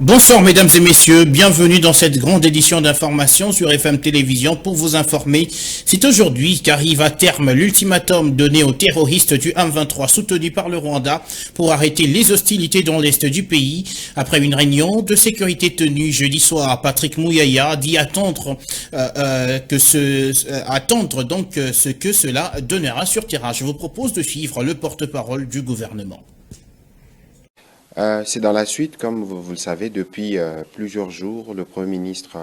Bonsoir mesdames et messieurs, bienvenue dans cette grande édition d'information sur FM Télévision pour vous informer. C'est aujourd'hui qu'arrive à terme l'ultimatum donné aux terroristes du M23 soutenu par le Rwanda pour arrêter les hostilités dans l'est du pays. Après une réunion de sécurité tenue jeudi soir, Patrick Mouyaya dit attendre ce que cela donnera sur terrain. Je vous propose de suivre le porte-parole du gouvernement. C'est dans la suite, comme vous le savez, depuis plusieurs jours, le Premier ministre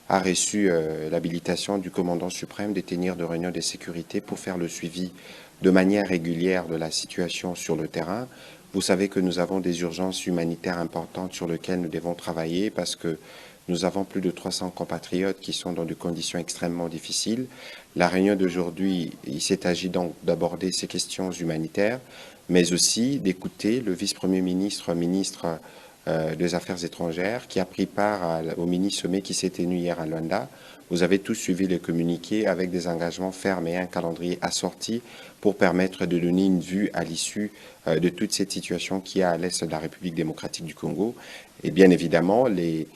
a reçu l'habilitation du commandant suprême de tenir de réunions de sécurité pour faire le suivi de manière régulière de la situation sur le terrain. Vous savez que nous avons des urgences humanitaires importantes sur lesquelles nous devons travailler parce que nous avons plus de 300 compatriotes qui sont dans des conditions extrêmement difficiles. La réunion d'aujourd'hui, il s'est agi donc d'aborder ces questions humanitaires, mais aussi d'écouter le vice-premier ministre, ministre des Affaires étrangères, qui a pris part au mini-sommet qui s'est tenu hier à Luanda. Vous avez tous suivi les communiqués avec des engagements fermes et un calendrier assorti pour permettre de donner une vue à l'issue de toute cette situation qu'il y a à l'est de la République démocratique du Congo. Et bien évidemment, les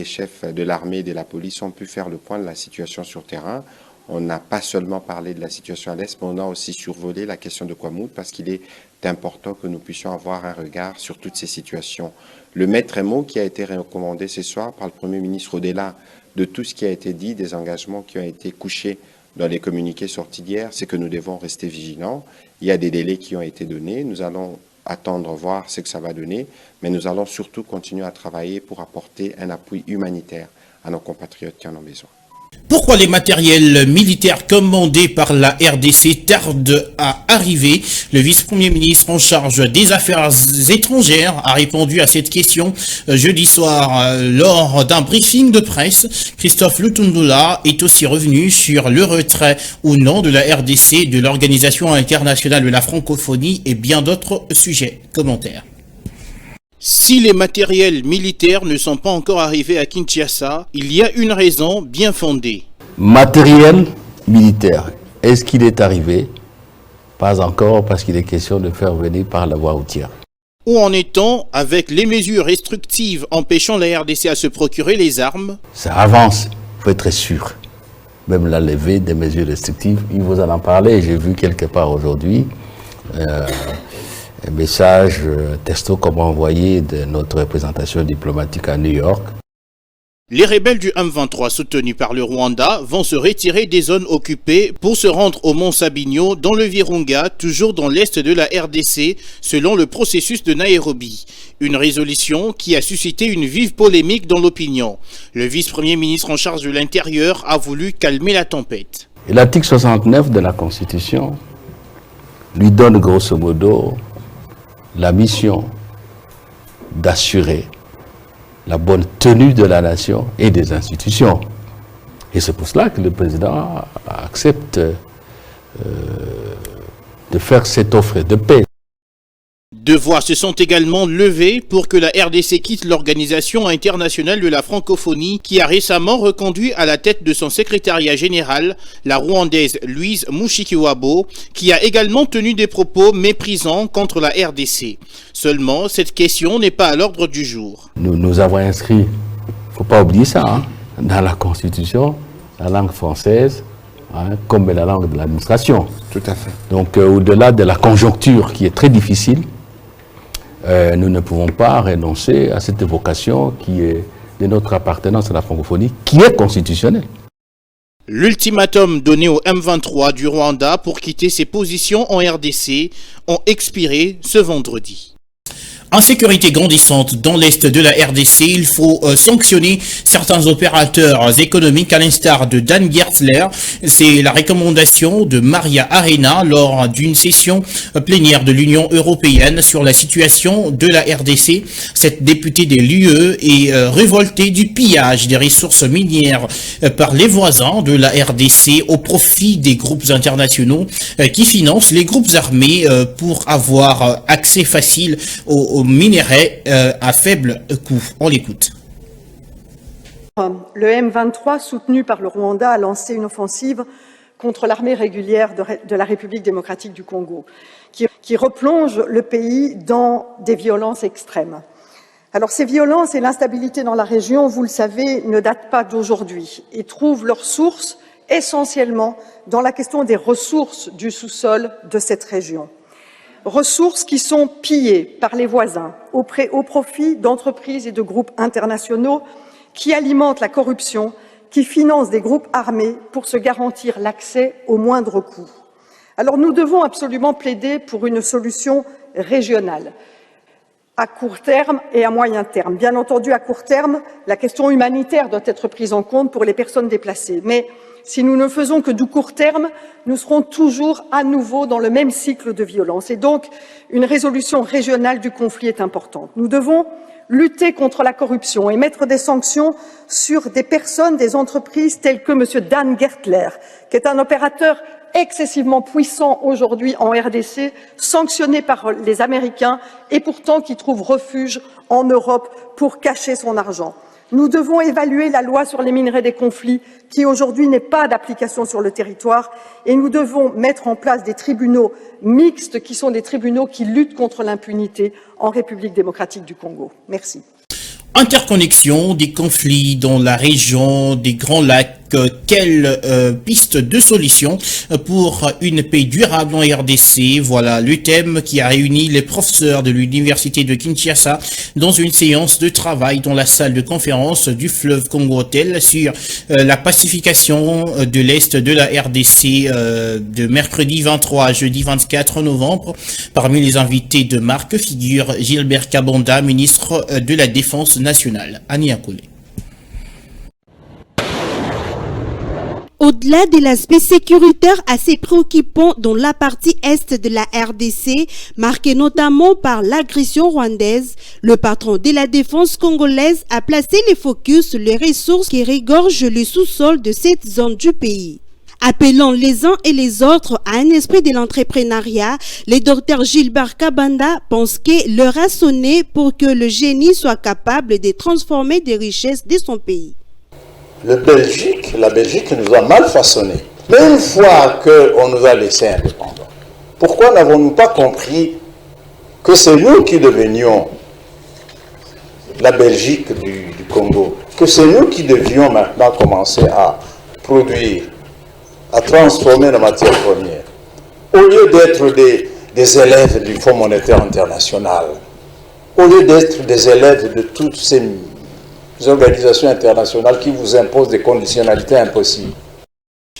chefs de l'armée et de la police ont pu faire le point de la situation sur terrain. On n'a pas seulement parlé de la situation à l'Est, mais on a aussi survolé la question de Kwamout parce qu'il est important que nous puissions avoir un regard sur toutes ces situations. Le maître mot qui a été recommandé ce soir par le Premier ministre, au-delà de tout ce qui a été dit, des engagements qui ont été couchés dans les communiqués sortis d'hier, c'est que nous devons rester vigilants. Il y a des délais qui ont été donnés. Nous allons attendre, voir ce que ça va donner, mais nous allons surtout continuer à travailler pour apporter un appui humanitaire à nos compatriotes qui en ont besoin. Pourquoi les matériels militaires commandés par la RDC tardent à arriver? Le vice-premier ministre en charge des Affaires étrangères a répondu à cette question jeudi soir lors d'un briefing de presse. Christophe Lutundula est aussi revenu sur le retrait ou non de la RDC de l'Organisation internationale de la francophonie et bien d'autres sujets. Commentaires. Si les matériels militaires ne sont pas encore arrivés à Kinshasa, il y a une raison bien fondée. Matériel militaire, est-ce qu'il est arrivé? Pas encore, parce qu'il est question de faire venir par la voie routière. Où en est-on avec les mesures restrictives empêchant la RDC à se procurer les armes? Ça avance, il faut être sûr. Même la levée des mesures restrictives, il vous en parler, j'ai vu quelque part aujourd'hui. Un message texto comme envoyé de notre représentation diplomatique à New York. Les rebelles du M23 soutenus par le Rwanda vont se retirer des zones occupées pour se rendre au Mont Sabinyo dans le Virunga, toujours dans l'est de la RDC, selon le processus de Nairobi. Une résolution qui a suscité une vive polémique dans l'opinion. Le vice-premier ministre en charge de l'Intérieur a voulu calmer la tempête. Et l'article 69 de la Constitution lui donne grosso modo la mission d'assurer la bonne tenue de la nation et des institutions. Et c'est pour cela que le président accepte de faire cette offre de paix. Deux voix se sont également levées pour que la RDC quitte l'Organisation internationale de la francophonie qui a récemment reconduit à la tête de son secrétariat général la Rwandaise Louise Mushikiwabo, qui a également tenu des propos méprisants contre la RDC. Seulement, cette question n'est pas à l'ordre du jour. Nous avons inscrit, il ne faut pas oublier ça, dans la Constitution, la langue française, comme la langue de l'administration. Tout à fait. Donc, au-delà de la conjoncture qui est très difficile, nous ne pouvons pas renoncer à cette vocation qui est de notre appartenance à la francophonie, qui est constitutionnelle. L'ultimatum donné au M23 du Rwanda pour quitter ses positions en RDC ont expiré ce vendredi. Insécurité grandissante dans l'est de la RDC, il faut sanctionner certains opérateurs économiques à l'instar de Dan Gertzler. C'est la recommandation de Maria Arena lors d'une session plénière de l'Union européenne sur la situation de la RDC. Cette députée de l'UE est révoltée du pillage des ressources minières par les voisins de la RDC au profit des groupes internationaux qui financent les groupes armés pour avoir accès facile aux minerais à faible coût. On l'écoute. Le M23, soutenu par le Rwanda, a lancé une offensive contre l'armée régulière de la République démocratique du Congo, qui replonge le pays dans des violences extrêmes. Alors ces violences et l'instabilité dans la région, vous le savez, ne datent pas d'aujourd'hui et trouvent leur source essentiellement dans la question des ressources du sous-sol de cette région. Ressources qui sont pillées par les voisins au profit d'entreprises et de groupes internationaux qui alimentent la corruption, qui financent des groupes armés pour se garantir l'accès au moindre coût. Alors nous devons absolument plaider pour une solution régionale, à court terme et à moyen terme. Bien entendu, à court terme, la question humanitaire doit être prise en compte pour les personnes déplacées. Mais si nous ne faisons que du court terme, nous serons toujours à nouveau dans le même cycle de violence. Et donc, une résolution régionale du conflit est importante. Nous devons lutter contre la corruption et mettre des sanctions sur des personnes, des entreprises telles que M. Dan Gertler, qui est un opérateur excessivement puissant aujourd'hui en RDC, sanctionné par les Américains et pourtant qui trouve refuge en Europe pour cacher son argent. Nous devons évaluer la loi sur les minerais des conflits qui aujourd'hui n'est pas d'application sur le territoire et nous devons mettre en place des tribunaux mixtes qui sont des tribunaux qui luttent contre l'impunité en République démocratique du Congo. Merci. Interconnexion des conflits dans la région des Grands Lacs, quelle piste de solution pour une paix durable en RDC? Voilà le thème qui a réuni les professeurs de l'université de Kinshasa dans une séance de travail dans la salle de conférence du fleuve Congo Hotel sur la pacification de l'Est de la RDC de mercredi 23 à jeudi 24 novembre. Parmi les invités de marque figure Gilbert Kabonda, ministre de la Défense nationale. Annie Akoulé. Au-delà de l'aspect sécuritaire assez préoccupant dans la partie est de la RDC, marquée notamment par l'agression rwandaise, le patron de la défense congolaise a placé le focus sur les ressources qui regorgent le sous-sol de cette zone du pays. Appelant les uns et les autres à un esprit de l'entrepreneuriat, le docteur Gilbert Kabanda pense que l'heure a sonné pour que le génie soit capable de transformer des richesses de son pays. La Belgique nous a mal façonnés. Mais une fois qu'on nous a laissés indépendants, pourquoi n'avons-nous pas compris que c'est nous qui devenions la Belgique du Congo, que c'est nous qui devions maintenant commencer à produire, à transformer la matière première, au lieu d'être des élèves du Fonds monétaire international, au lieu d'être des élèves de toutes ces organisations internationales qui vous imposent des conditionnalités impossibles.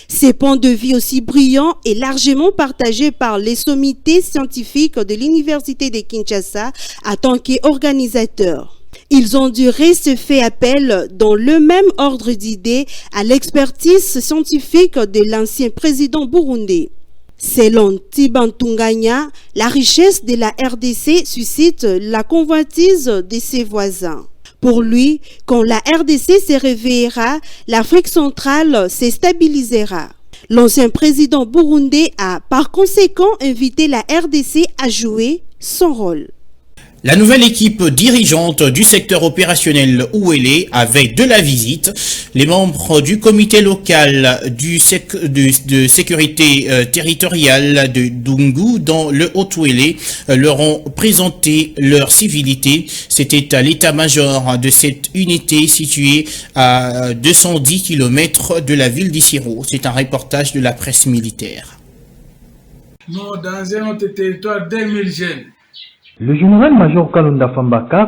Ces points de vue aussi brillants et largement partagés par les sommités scientifiques de l'Université de Kinshasa en tant qu'organisateurs. Ils ont du reste fait appel dans le même ordre d'idées à l'expertise scientifique de l'ancien président burundais. Selon Tibantunganya, la richesse de la RDC suscite la convoitise de ses voisins. Pour lui, quand la RDC se réveillera, l'Afrique centrale se stabilisera. L'ancien président burundais a par conséquent invité la RDC à jouer son rôle. La nouvelle équipe dirigeante du secteur opérationnel Ouélé avait de la visite. Les membres du comité local de sécurité territoriale de Dungu dans le Haut-Ouélé leur ont présenté leur civilité. C'était à l'état-major de cette unité située à 210 km de la ville d'Issiro. C'est un reportage de la presse militaire. Nous, dans un autre territoire, 2000 jeunes. Le général-major Kalunda Fambakaf,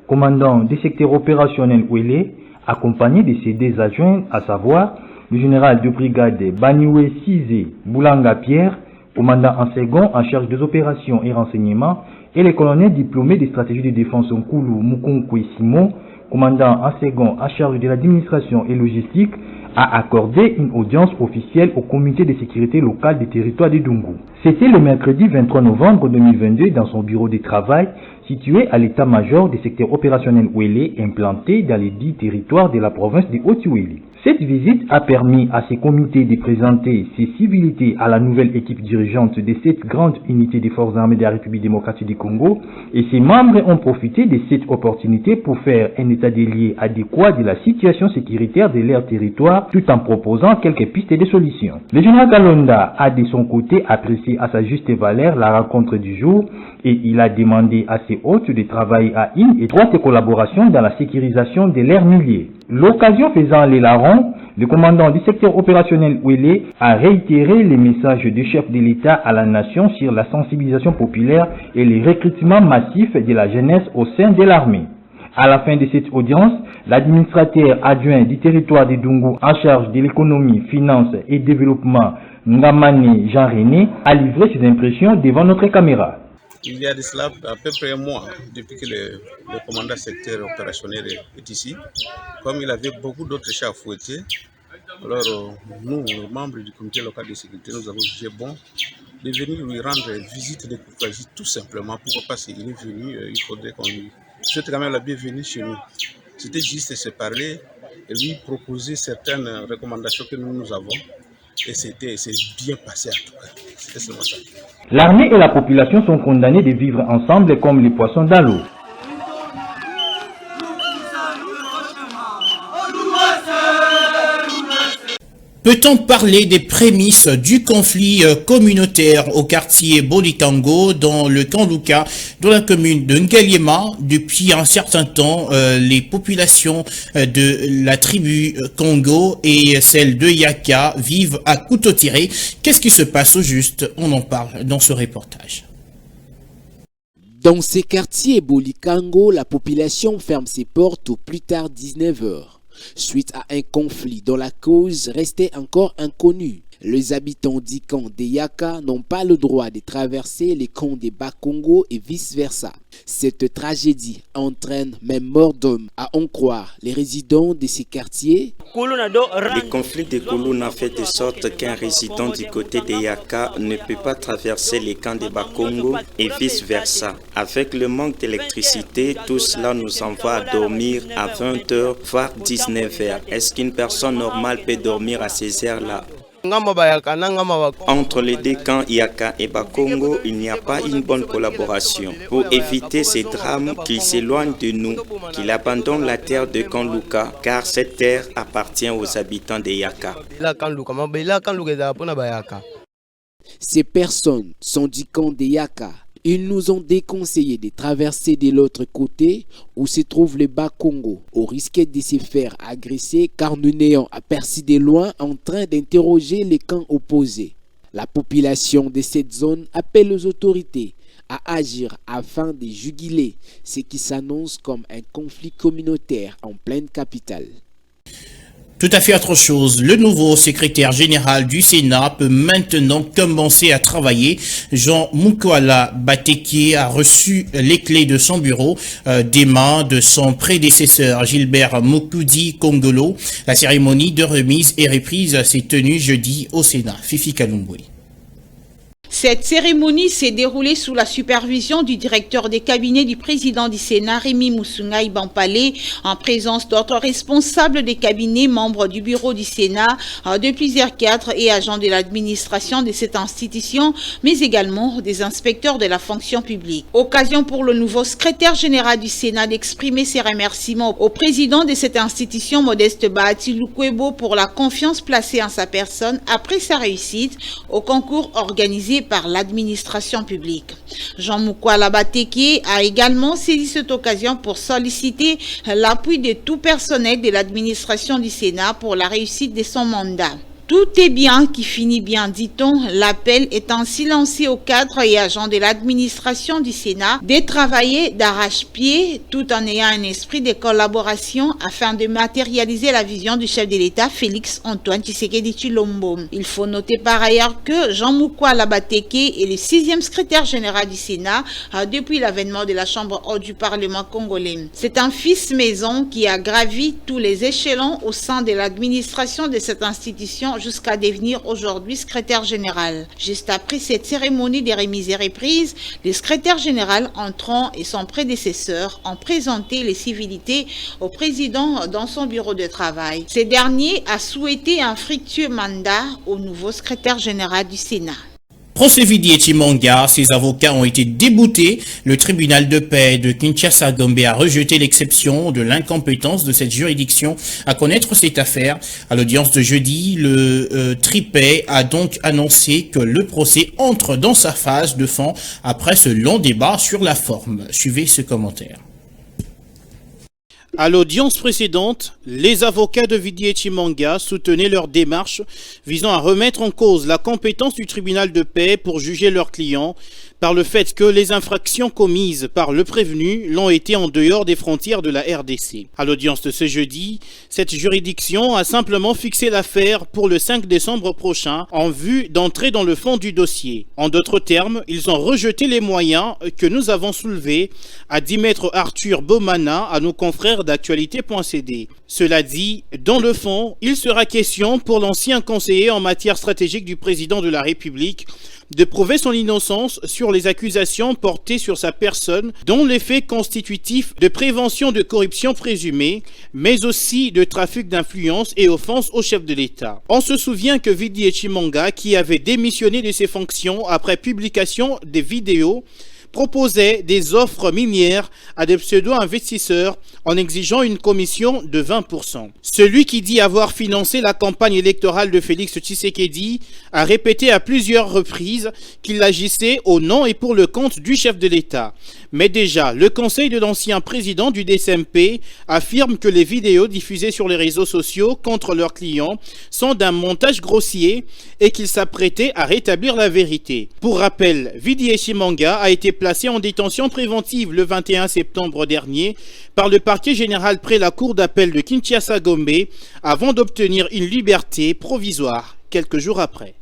commandant des secteurs opérationnels Ouélé, accompagné de ses deux adjoints, à savoir le général de brigade Baniwe Size Boulanga Pierre, commandant en second en charge des opérations et renseignements, et le colonel diplômé des stratégies de défense Nkulu Mukonkwe Simon, commandant en second en charge de l'administration et logistique, a accordé une audience officielle au comité de sécurité locale des territoires de Dungu. C'était le mercredi 23 novembre 2022 dans son bureau de travail situé à l'état-major des secteurs opérationnels Ouélé implanté dans les 10 territoires de la province de Haut-Ouélé. Cette visite a permis à ces comités de présenter ses civilités à la nouvelle équipe dirigeante de cette grande unité des forces armées de la République démocratique du Congo et ses membres ont profité de cette opportunité pour faire un état des lieux adéquat de la situation sécuritaire de leur territoire voie tout en proposant quelques pistes de solutions. Le général Kalonda a de son côté apprécié à sa juste valeur la rencontre du jour et il a demandé à ses hôtes de travailler à une étroite collaboration dans la sécurisation de leurs milliers. L'occasion faisant les larrons, le commandant du secteur opérationnel Ouélé a réitéré les messages du chef de l'État à la nation sur la sensibilisation populaire et le recrutement massif de la jeunesse au sein de l'armée. À la fin de cette audience, l'administrateur adjoint du territoire de Dungu en charge de l'économie, finances et développement, Ngamane Jean-René, a livré ses impressions devant notre caméra. Il y a de cela à peu près un mois, depuis que le commandant secteur opérationnel est ici. Comme il avait beaucoup d'autres chats à fouetter, alors nous, membres du comité local de sécurité, nous avons jugé bon de venir lui rendre visite de courtoisie, tout simplement. Pourquoi? Parce qu'il est venu, il faudrait qu'on lui souhaite quand même la bienvenue chez nous. C'était juste se parler et lui proposer certaines recommandations que nous avons. Et c'est bien passé en tout cas. C'était seulement ça. L'armée et la population sont condamnés de vivre ensemble comme les poissons dans l'eau. Peut-on parler des prémices du conflit communautaire au quartier Bolikango dans le Kanluka, dans la commune de Ngaliema? Depuis un certain temps, les populations de la tribu Congo et celle de Yaka vivent à couteau tiré. Qu'est-ce qui se passe au juste? On en parle dans ce reportage. Dans ces quartiers Bolikango, la population ferme ses portes au plus tard 19h. Suite à un conflit dont la cause restait encore inconnue. Les habitants du camp des Yaka n'ont pas le droit de traverser les camps des Bakongo et vice-versa. Cette tragédie entraîne même mort d'hommes, à en croire les résidents de ces quartiers. Le conflit de Koulouna fait de sorte qu'un résident du côté des Yaka ne peut pas traverser les camps des Bakongo et vice-versa. Avec le manque d'électricité, tout cela nous envoie à dormir à 20h, voire 19h. Est-ce qu'une personne normale peut dormir à ces heures-là? Entre les deux camps Yaka et Bakongo, il n'y a pas une bonne collaboration. Pour éviter ces drames, qu'ils s'éloignent de nous, qu'ils abandonnent la terre de Kanluka, car cette terre appartient aux habitants de Yaka. Ces personnes sont du camp des Yaka. Ils nous ont déconseillé de traverser de l'autre côté où se trouve le Bakongo, au risque de se faire agresser car nous n'ayons aperçu de loin en train d'interroger les camps opposés. La population de cette zone appelle les autorités à agir afin de juguler ce qui s'annonce comme un conflit communautaire en pleine capitale. Tout à fait autre chose. Le nouveau secrétaire général du Sénat peut maintenant commencer à travailler. Jean Mukwala Bateke a reçu les clés de son bureau des mains de son prédécesseur Gilbert Mukudi Kongolo. La cérémonie de remise et reprise s'est tenue jeudi au Sénat. Fifi Kalumbwe. Cette cérémonie s'est déroulée sous la supervision du directeur des cabinets du président du Sénat, Rémi Moussoungaï Bampalé, en présence d'autres responsables des cabinets, membres du bureau du Sénat, de plusieurs cadres et agents de l'administration de cette institution, mais également des inspecteurs de la fonction publique. Occasion pour le nouveau secrétaire général du Sénat d'exprimer ses remerciements au président de cette institution, Modeste Bahati Lukwebo, pour la confiance placée en sa personne après sa réussite au concours organisé par l'administration publique. Jean Mukwala Bateke a également saisi cette occasion pour solliciter l'appui de tout personnel de l'administration du Sénat pour la réussite de son mandat. Tout est bien qui finit bien, dit-on. L'appel est ainsi lancé aux cadres et agents de l'administration du Sénat de travailler d'arrache-pied tout en ayant un esprit de collaboration afin de matérialiser la vision du chef de l'État, Félix Antoine Tshisekedi Tshilombo. Il faut noter par ailleurs que Jean Mukwala Bateke est le 6e secrétaire général du Sénat depuis l'avènement de la Chambre haute du Parlement congolais. C'est un fils maison qui a gravi tous les échelons au sein de l'administration de cette institution jusqu'à devenir aujourd'hui secrétaire général. Juste après cette cérémonie des remises et reprises, le secrétaire général entrant et son prédécesseur ont présenté les civilités au président dans son bureau de travail. Ce dernier a souhaité un fructueux mandat au nouveau secrétaire général du Sénat. Procès Vidi et Chimanga, ses avocats ont été déboutés. Le tribunal de paix de Kinshasa-Gombe a rejeté l'exception de l'incompétence de cette juridiction à connaître cette affaire. À l'audience de jeudi, le tripet a donc annoncé que le procès entre dans sa phase de fond après ce long débat sur la forme. Suivez ce commentaire. À l'audience précédente, les avocats de Vidi et Chimanga soutenaient leur démarche visant à remettre en cause la compétence du tribunal de paix pour juger leurs clients par le fait que les infractions commises par le prévenu l'ont été en dehors des frontières de la RDC. À l'audience de ce jeudi, cette juridiction a simplement fixé l'affaire pour le 5 décembre prochain en vue d'entrer dans le fond du dossier. En d'autres termes, ils ont rejeté les moyens que nous avons soulevés, a dit maître Arthur Bomana à nos confrères d'actualité.cd. Cela dit, dans le fond, il sera question pour l'ancien conseiller en matière stratégique du président de la République de prouver son innocence sur les accusations portées sur sa personne, dont les faits constitutifs de prévention de corruption présumée, mais aussi de trafic d'influence et offense au chef de l'État. On se souvient que Vidi et Chimanga, qui avait démissionné de ses fonctions après publication des vidéos, proposait des offres minières à des pseudo-investisseurs en exigeant une commission de 20%. Celui qui dit avoir financé la campagne électorale de Félix Tshisekedi a répété à plusieurs reprises qu'il agissait au nom et pour le compte du chef de l'État. Mais déjà, le conseil de l'ancien président du DCMP affirme que les vidéos diffusées sur les réseaux sociaux contre leurs clients sont d'un montage grossier et qu'il s'apprêtait à rétablir la vérité. Pour rappel, Vidi et Chimanga a été placé en détention préventive le 21 septembre dernier par le parquet général près la cour d'appel de Kinshasa-Gombe avant d'obtenir une liberté provisoire quelques jours après.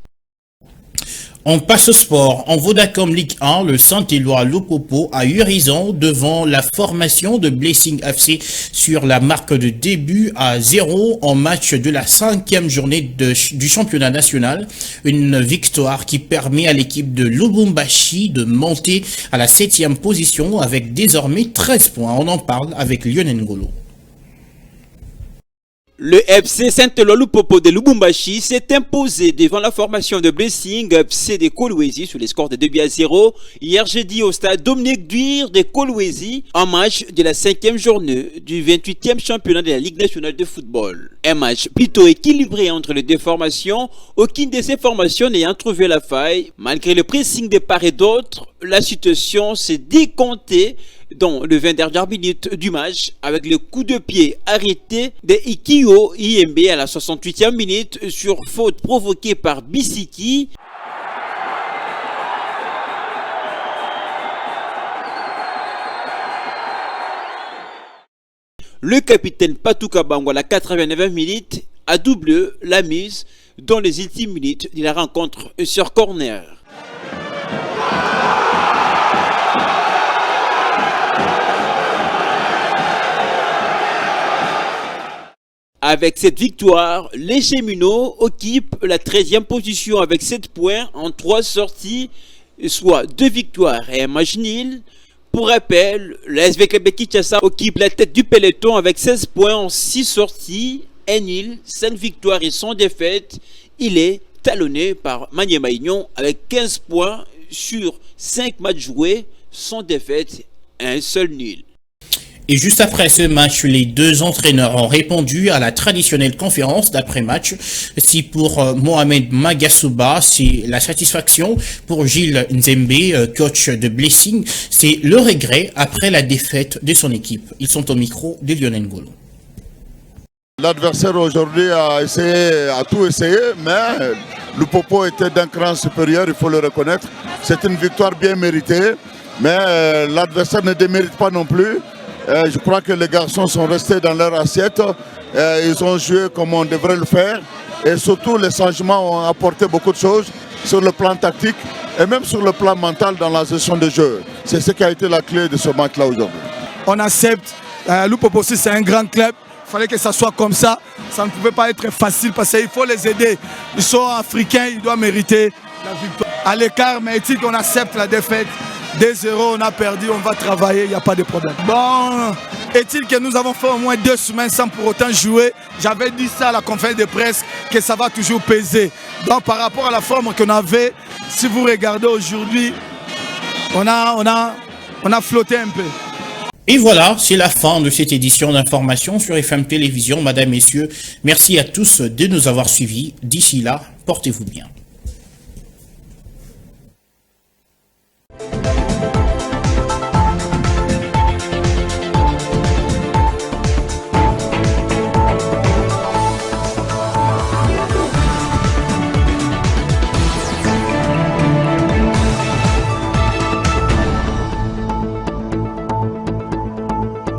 On passe au sport. En Vodacom Ligue 1, le Saint-Éloi Lupopo a eu raison devant la formation de Blessing FC sur la marque de début à 0 en match de la 5e journée du championnat national. Une victoire qui permet à l'équipe de Lubumbashi de monter à la 7e position avec désormais 13 points. On en parle avec Lionel Ngolo. Le FC Saint-Éloi Lupopo de Lubumbashi s'est imposé devant la formation de Blessing FC de Kolwezi sur les scores de 2-0 hier jeudi au stade Dominique Duire de Kolwezi en match de la 5e journée du 28e championnat de la Ligue nationale de football. Un match plutôt équilibré entre les deux formations, aucune de ces formations n'ayant trouvé la faille. Malgré le pressing de part et d'autre, la situation s'est décomptée dans le 20 dernières minutes du match avec le coup de pied arrêté de Ikio Iembe à la 68e minute sur faute provoquée par Bisiki. Le capitaine Patou Kabango à la 89e minute a doublé la mise dans les ultimes minutes de la rencontre sur corner. Avec cette victoire, les Cheminots occupent la 13e position avec 7 points en 3 sorties, soit 2 victoires et un match nul. Pour rappel, le SV Québec Kinshasa occupe la tête du peloton avec 16 points en 6 sorties, 1 nul, 5 victoires et 100 défaites. Il est talonné par Maniema Union avec 15 points sur 5 matchs joués, 100 défaites et un seul nul. Et juste après ce match, les deux entraîneurs ont répondu à la traditionnelle conférence d'après-match. Si pour Mohamed Magasuba, c'est la satisfaction, pour Gilles Nzembe, coach de Blessing, c'est le regret après la défaite de son équipe. Ils sont au micro de Lionel Ngolo. L'adversaire aujourd'hui a tout essayé, mais le Popo était d'un cran supérieur, il faut le reconnaître. C'est une victoire bien méritée, mais l'adversaire ne démérite pas non plus. Je crois que les garçons sont restés dans leur assiette. Ils ont joué comme on devrait le faire. Et surtout, les changements ont apporté beaucoup de choses sur le plan tactique et même sur le plan mental dans la gestion de jeu. C'est ce qui a été la clé de ce match-là aujourd'hui. On accepte. Lupopo aussi, c'est un grand club. Il fallait que ça soit comme ça. Ça ne pouvait pas être facile parce qu'il faut les aider. Ils sont africains, ils doivent mériter la victoire. À l'écart, mais on accepte la défaite. 2-0, on a perdu, on va travailler, il n'y a pas de problème. Bon, Est-il que nous avons fait au moins 2 semaines sans pour autant jouer? J'avais dit ça à la conférence de presse, que ça va toujours peser. Donc par rapport à la forme qu'on avait, si vous regardez aujourd'hui, on a flotté un peu. Et voilà, c'est la fin de cette édition d'information sur FM Télévision. Madame, Messieurs, merci à tous de nous avoir suivis. D'ici là, portez-vous bien.